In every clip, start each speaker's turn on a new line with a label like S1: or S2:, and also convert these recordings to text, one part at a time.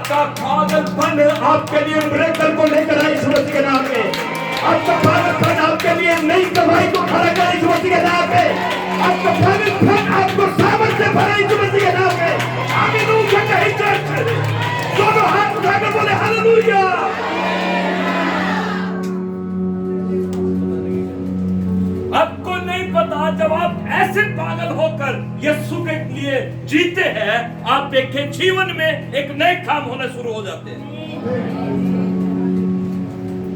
S1: आपका पागलपन आपके लिए मिरेकल को लेकर आए यीशु मसीह के नाम में। आपका पागलपन आपके लिए नई कमाई को खड़ा करे यीशु मसीह के नाम में। आपका पागलपन आपको सामर्थ से भरे यीशु मसीह के नाम में। हालेलुया कहे चर्च, दोनों हाथ उठाकर बोले हालेलुया। आपको नहीं पता, जब आप ऐसे पागल होकर यीशु के लिए जीते हैं, आप देखें जीवन में एक नए काम होने शुरू हो जाते हैं।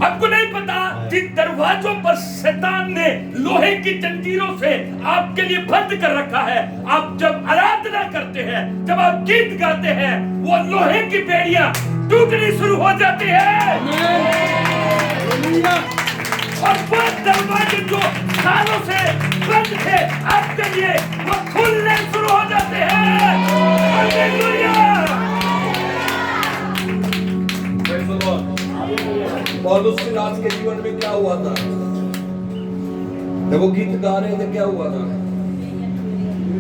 S1: आपको नहीं पता जिन दरवाजों पर शैतान ने लोहे की जंजीरों से आपके लिए बंद कर रखा है, आप जब आराधना करते हैं, जब आप गीत गाते हैं, वो लोहे की बेड़ियां टूटनी शुरू हो जाती है। और वो दरवाजे जो सालों से बंद थे आपके लिए, वो खुलने शुरू हो जाते हैं। हालेलुया।
S2: पौलुस सिलास के जीवन में क्या हुआ था? जब वो गीत गा रहे थे क्या हुआ था?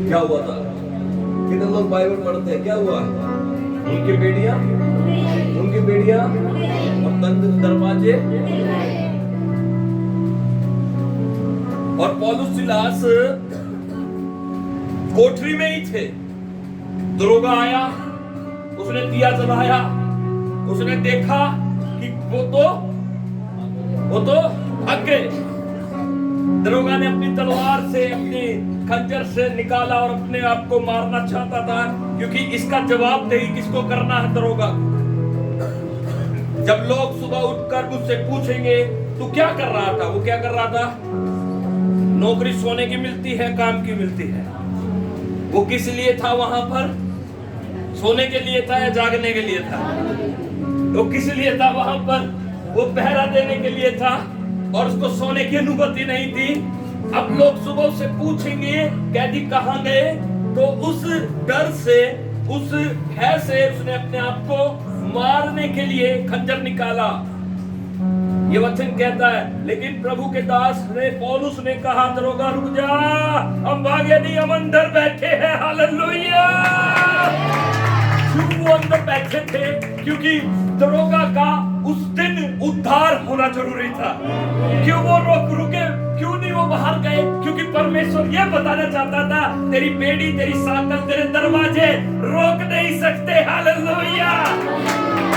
S2: क्या हुआ था? कितने लोग बाइबल पढ़ते हैं? क्या हुआ? उनकी बेड़ियां और बंद दरवाजे। और पौलुस सिलास कोठरी में ही थे। दरोगा आया, उसने दिया जलाया, उसने देखा कि वो तो भाग गए। दरोगा ने अपनी तलवार से, अपनी खंजर से निकाला और अपने आप को मारना चाहता था, क्योंकि इसका जवाबदेही किसको करना है? दरोगा। जब लोग सुबह उठकर मुझसे पूछेंगे तू क्या कर रहा था, वो क्या कर रहा था? नौकरी सोने की मिलती है, काम की मिलती है। वो किस लिए था वहां पर? सोने के लिए था या जागने के लिए था? वो किस लिए था वहां पर? वो पहरा देने के लिए था, और उसको सोने की अनुमति नहीं थी। अब लोग सुबह से पूछेंगे कैदी कहां गए, तो उस डर से, उस भय से उसने अपने आप को मारने के लिए खंजर निकाला। ये वचन कहता है। लेकिन प्रभु के दास ने, पौलुस ने कहा, दरोगा रुक जा, हम भागे नहीं, हम अंदर बैठे हैं। हालेलुया। क्यों वो अंदर बैठे थे? क्योंकि दरोगा का उस दिन उद्धार होना जरूरी था। क्यों वो रुके? क्यों नहीं वो बाहर गए? क्योंकि परमेश्वर ये बताना चाहता था, तेरी बेड़ी, तेरी साकल, तेरे दरवाजे रोक नहीं सकते। हालेलुया।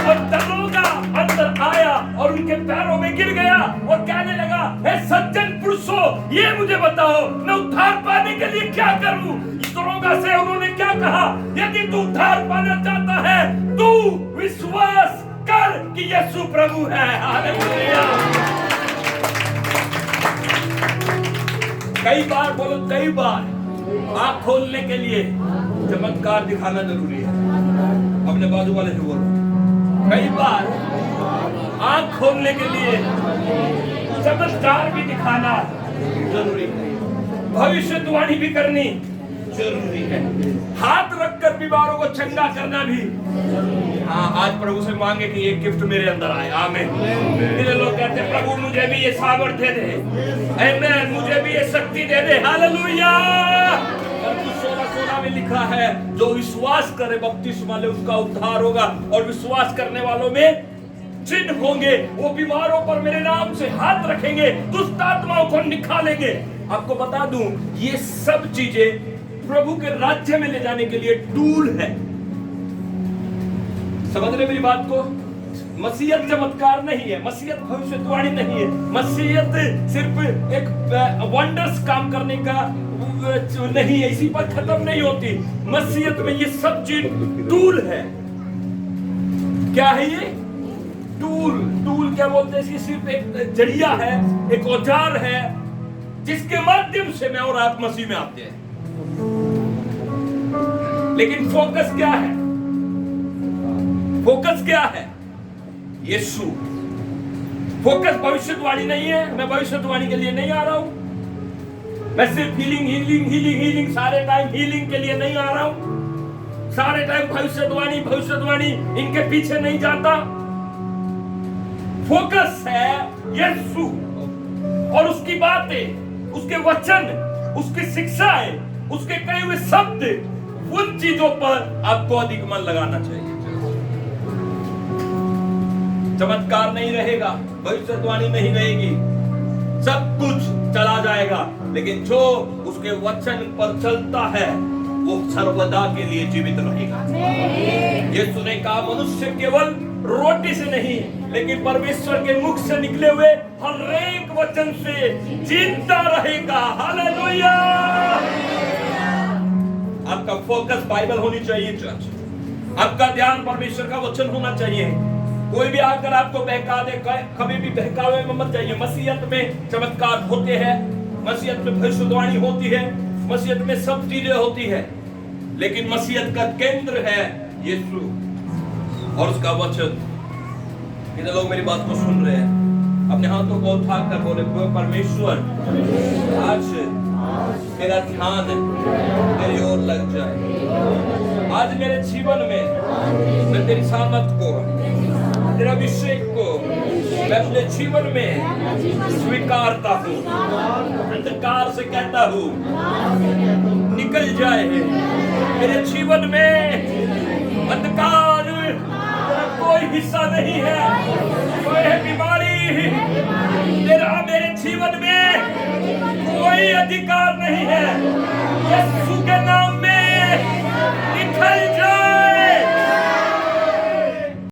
S2: और दरोगा अंदर आया और उनके पैरों में गिर गया और कहने लगा, हे सज्जन पुरुषों, ये मुझे बताओ, मैं उद्धार पाने के लिए क्या करूं? दरोगा से उन्होंने क्या कहा? यदि तू उद्धार पाना चाहता है, तू विश्वास कर कि यीशु प्रभु है। हालेलुया। कई बार, बोलो कई बार, आँख खोलने के लिए चमत्कार दिखाना जरूरी है। अपने बाजू वाले से बोलो, कई बार आँख खोलने के लिए चमत्कार भी दिखाना जरूरी है। भविष्यवाणी भी करनी जरूरी है। हाथ रखकर बीमारों को चंगा करना भी। हाँ, आज प्रभु से मांगे कि ये गिफ्ट मेरे अंदर आए। आमीन। मेरे लोग कहते हैं, प्रभु मुझे भी ये सामर्थ्य दे, आमीन, मुझे भी ये शक्ति दे दे। हालेलुया। 16 में लिखा है, जो विश्वास करे बपतिस्मा ले उसका उद्धार होगा, और विश्वास करने वालों में चिन्ह होंगे। वो बीमारों पर मेरे नाम से हाथ रखेंगे, दुष्ट आत्माओं को निकालेंगे। आपको बता दूं, ये सब चीजें प्रभु के राज्य में ले जाने के लिए टूल है। समझ रहे मेरी बात को? मसीहत चमत्कार नहीं है, मसीहत भविष्यवाणी नहीं है, मसीहत सिर्फ एक वंडर्स काम करने का नहीं है, इसी पर खत्म नहीं होती। मसीहत में ये सब चीज टूल है। क्या है ये टूल? टूल क्या बोलते हैं? इसकी सिर्फ एक जरिया है, एक औजार है, जिसके माध्यम से मैं और आप मसीह में आते हैं। लेकिन फोकस क्या है? फोकस क्या है? यीशु। फोकस भविष्यवाणी नहीं है। मैं भविष्यवाणी के लिए नहीं आ रहा हूं। मैं सिर्फ हीलिंग सारे टाइम हीलिंग के लिए नहीं आ रहा हूं। सारे टाइम भविष्यवाणी इनके पीछे नहीं जाता। फोकस है यीशु और उसकी बातें, उसके वचन, उसकी शिक्षाएं, उसके कहे हुए शब्द, उन चीजों पर आपको अधिक मन लगाना चाहिए। चमत्कार नहीं रहेगा, भविष्यवाणी नहीं रहेगी, सब कुछ चला जाएगा, लेकिन जो उसके वचन पर चलता है वो सर्वदा के लिए जीवित रहेगा। यीशु ने कहा मनुष्य केवल रोटी से नहीं लेकिन परमेश्वर के मुख से निकले हुए हर एक वचन से जिंदा रहेगा। हालेलुया। आपका फोकस बाइबल होनी चाहिए चर्च, आपका ध्यान परमेश्वर का वचन होना चाहिए। कोई भी आकर आपको बहका दे, कभी भी बहकावे में मत जाइए। मसीहत में चमत्कार होते हैं, मसीहत में भविष्यवाणी होती है, मसीहत में सब चीजें होती है, लेकिन मसीहत का केंद्र है यीशु और उसका वचन। कितने लोग मेरी बात को सुन रहे हैं? अपने हाथों को उठा कर बोले परमेश्वर आज मेरा ध्यान तेरी ओर लग जाए। आज मेरे जीवन में मैं तेरी सामर्थ को, तेरा अभिषेक को मैं अपने जीवन में स्वीकारता हूँ। अंधकार से कहता हूँ निकल जाए मेरे जीवन में। अंधकार तेरा कोई हिस्सा नहीं है, कोई है बीमारी तेरा मेरे जीवन में कोई अधिकार नहीं है। यीशु